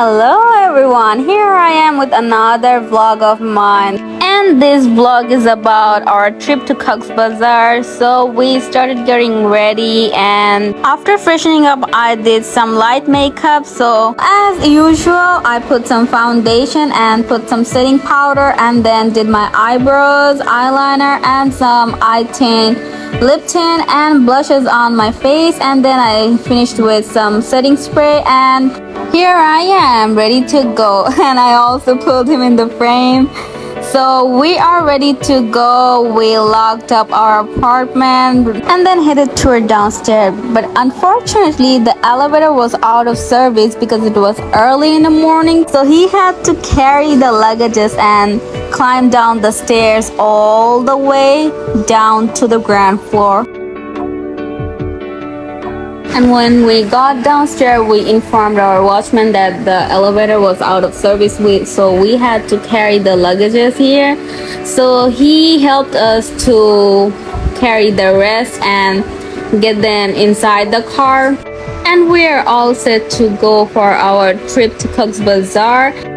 Hello everyone, here I am with another vlog of mine, and this vlog is about our trip to Cox'sbazaar. So we started getting ready, and after freshening up I did some light makeup. So as usual, I put some foundation and put some setting powder, and then did my eyebrows, eyeliner, and some eye tint, lip tint and blushes on my face, and then I finished with some setting spray, and here I am ready to go. And I also pulled him in the frame. So we are ready to go. We locked up our apartment and then headed toward downstairs, but unfortunately the elevator was out of service because it was early in the morning, so he had to carry the luggages and climb down the stairs all the way down to the ground floor. And when we got downstairs, we informed our watchman that the elevator was out of service, so we had to carry the luggages here. So he helped us to carry the rest and get them inside the car. And we are all set to go for our trip to Cox'sbazaar.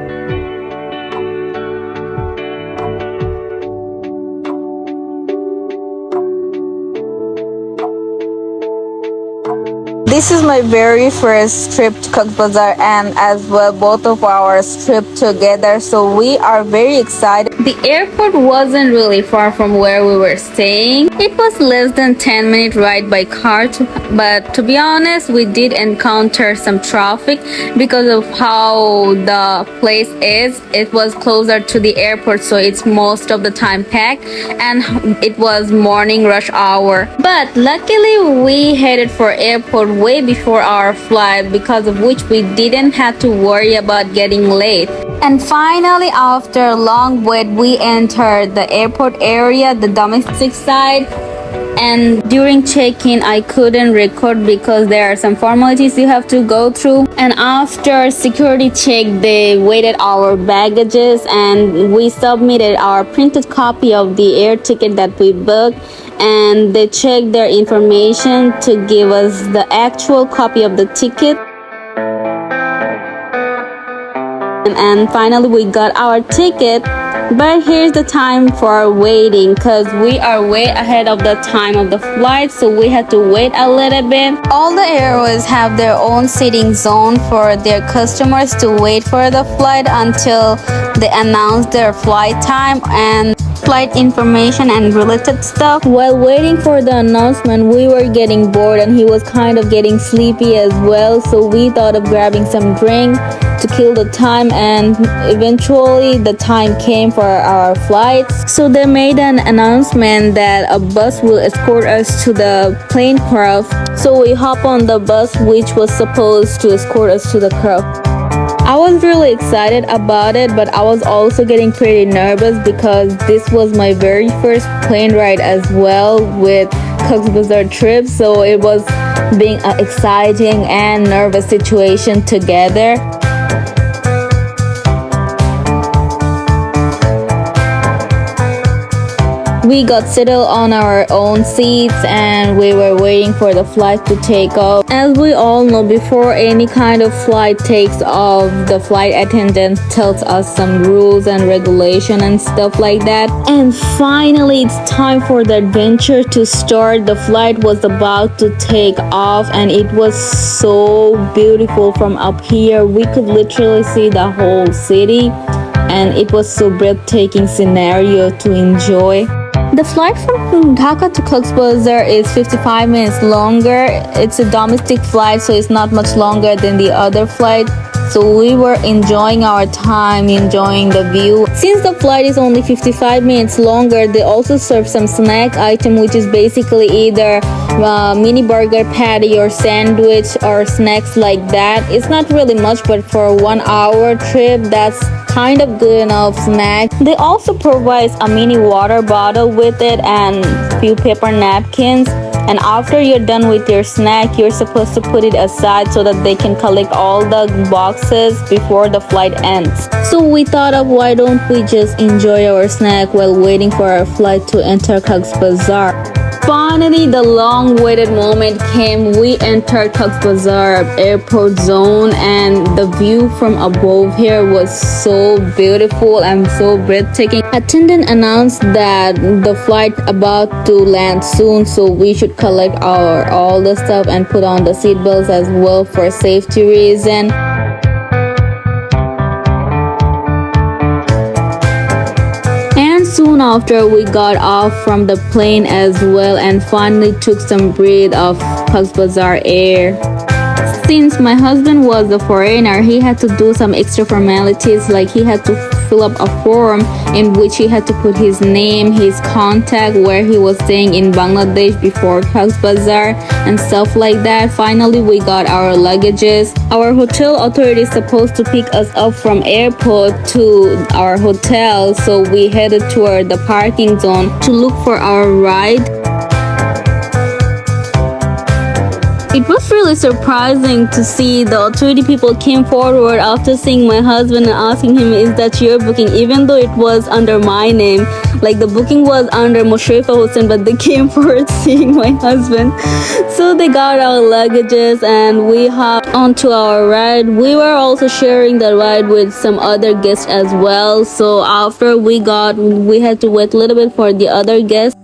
This is my very first trip to Cox'sbazaar, and as well both of our trip together, so we are very excited. The airport wasn't really far from where we were staying. It was less than 10-minute ride by car, but to be honest, we did encounter some traffic because of how the place is. It was closer to the airport, so it's most of the time packed, and it was morning rush hour. But luckily we headed for airport way before our flight, because of which we didn't have to worry about getting late. And finally, after a long wait, we entered the airport area, the domestic side. And during check-in I couldn't record because there are some formalities you have to go through. And after security check, they weighted our baggages and we submitted our printed copy of the air ticket that we booked, and they checked their information to give us the actual copy of the ticket. And finally we got our ticket. But here's the time for waiting, because we are way ahead of the time of the flight, so we had to wait a little bit. All the airways have their own seating zone for their customers to wait for the flight until they announce their flight time and flight information and related stuff. While waiting for the announcement, we were getting bored and he was kind of getting sleepy as well, so we thought of grabbing some drink to kill the time, and eventually the time came for our flight. So they made an announcement that a bus will escort us to the plane craft, so we hop on the bus which was supposed to escort us to the craft. I was really excited about it, but I was also getting pretty nervous because this was my very first plane ride as well with Cox'sbazaar trip, so it was being an exciting and nervous situation together. We got settled on our own seats and we were waiting for the flight to take off. As we all know, before any kind of flight takes off, the flight attendant tells us some rules and regulation and stuff like that. And finally, it's time for the adventure to start. The flight was about to take off and it was so beautiful from up here. We could literally see the whole city, and it was so breathtaking scenario to enjoy. The flight from Dhaka to Cox'sbazaar is 55 minutes longer. It's a domestic flight, so it's not much longer than the other flight. So we were enjoying our time, enjoying the view. Since the flight is only 55 minutes longer, they also serve some snack item, which is basically either mini burger patty or sandwich or snacks like that. It's not really much, but for a 1 hour trip, that's kind of good enough snack. They also provide a mini water bottle with it and few paper napkins. And after you're done with your snack, you're supposed to put it aside so that they can collect all the boxes before the flight ends. So we thought of, why don't we just enjoy our snack while waiting for our flight to enter Cox'sbazaar. Finally, the long-awaited moment came. We entered Cox'sbazaar airport zone, and the view from above here was so beautiful and so breathtaking. Attendant announced that the flight about to land soon, so we should collect our all the stuff and put on the seatbelts as well for safety reason. And soon after, we got off from the plane as well and finally took some breath of Cox'sbazaar air. Since my husband was a foreigner, he had to do some extra formalities, like he had to fill up a form in which he had to put his name, his contact, where he was staying in Bangladesh before Cox'sbazaar and stuff like that. Finally, we got our luggages. Our hotel authority is supposed to pick us up from airport to our hotel, so we headed toward the parking zone to look for our ride. It was really surprising to see the authority people came forward after seeing my husband and asking him, is that your booking? Even though it was under my name, like the booking was under Mushrifa Hussain, but they came forward seeing my husband. So they got our luggages and we hopped onto our ride. We were also sharing the ride with some other guests as well. So after we had to wait a little bit for the other guests.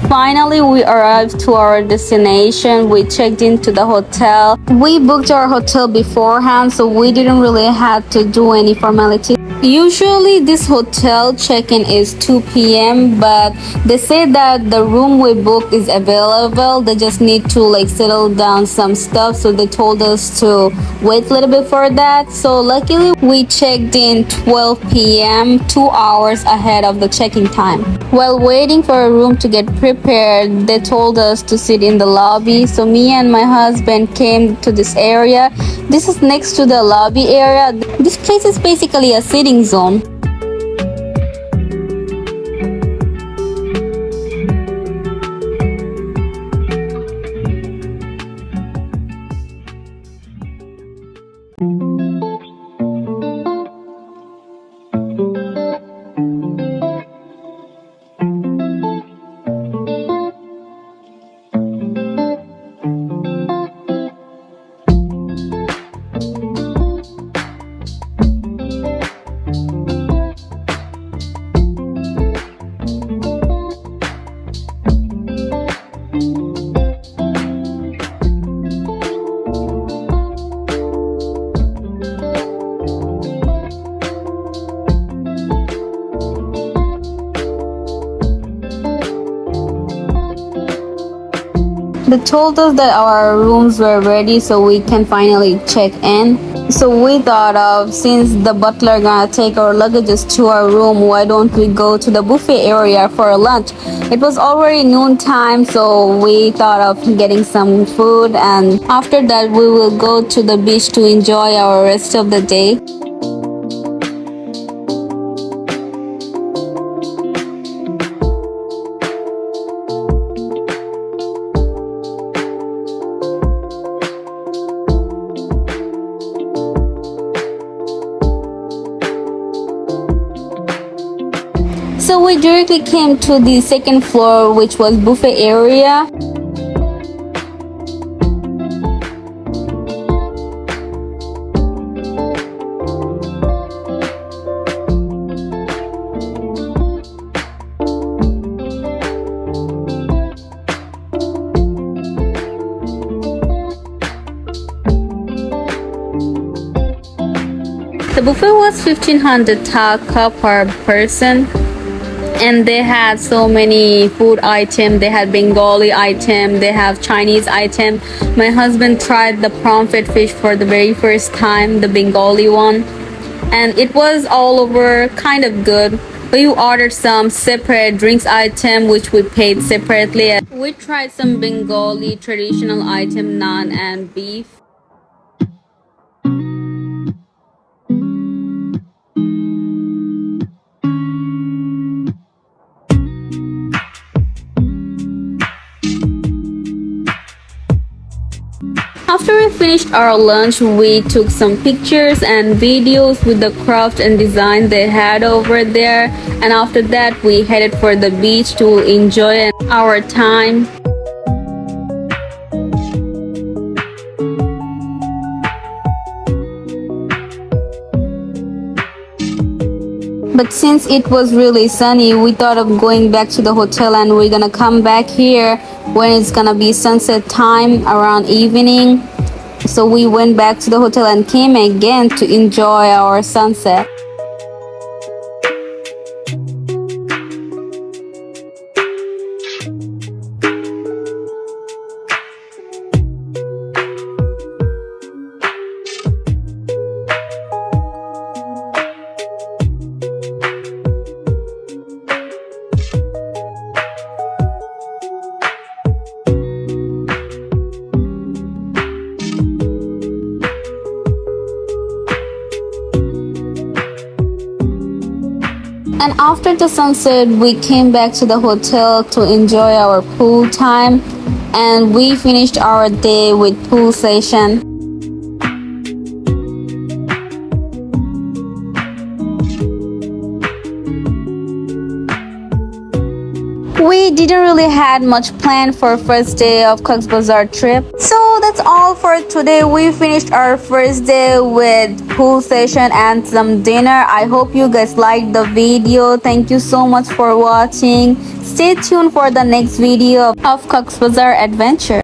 Finally, we arrived to our destination. We checked into the hotel. We booked our hotel beforehand, so we didn't really have to do any formalities. Usually this hotel check-in is 2 p.m. but they say that the room we booked is available. They just need to settle down some stuff, so they told us to wait a little bit for that. So luckily we checked in 12 p.m. 2 hours ahead of the check-in time. While waiting for a room to get prepared, they told us to sit in the lobby. So me and my husband came to this area. This is next to the lobby area. This place is basically a sitting zone. They told us that our rooms were ready, so we can finally check in. So we thought of, since the butler gonna take our luggages to our room, why don't we go to the buffet area for lunch? It was already noon time, so we thought of getting some food, and after that we will go to the beach to enjoy our rest of the day. So we directly came to the second floor, which was buffet area. The buffet was 1500 taka per person. And they had so many food items. They had Bengali item, they have Chinese item. My husband tried the prawn-fed fish for the very first time, the Bengali one, and it was all over kind of good. We ordered some separate drinks item which we paid separately. We tried some Bengali traditional item, naan and beef. After we finished our lunch, we took some pictures and videos with the craft and design they had over there. And after that, we headed for the beach to enjoy our time. But since it was really sunny, we thought of going back to the hotel, and we're gonna come back here when it's gonna be sunset time around evening. So we went back to the hotel and came again to enjoy our sunset. And after the sunset, we came back to the hotel to enjoy our pool time, and we finished our day with pool session. We didn't really had much planned for first day of Cox'sbazaar trip. So that's all for today. We finished our first day with pool session and some dinner. I hope you guys liked the video. Thank you so much for watching. Stay tuned for the next video of Cox'sbazaar adventure.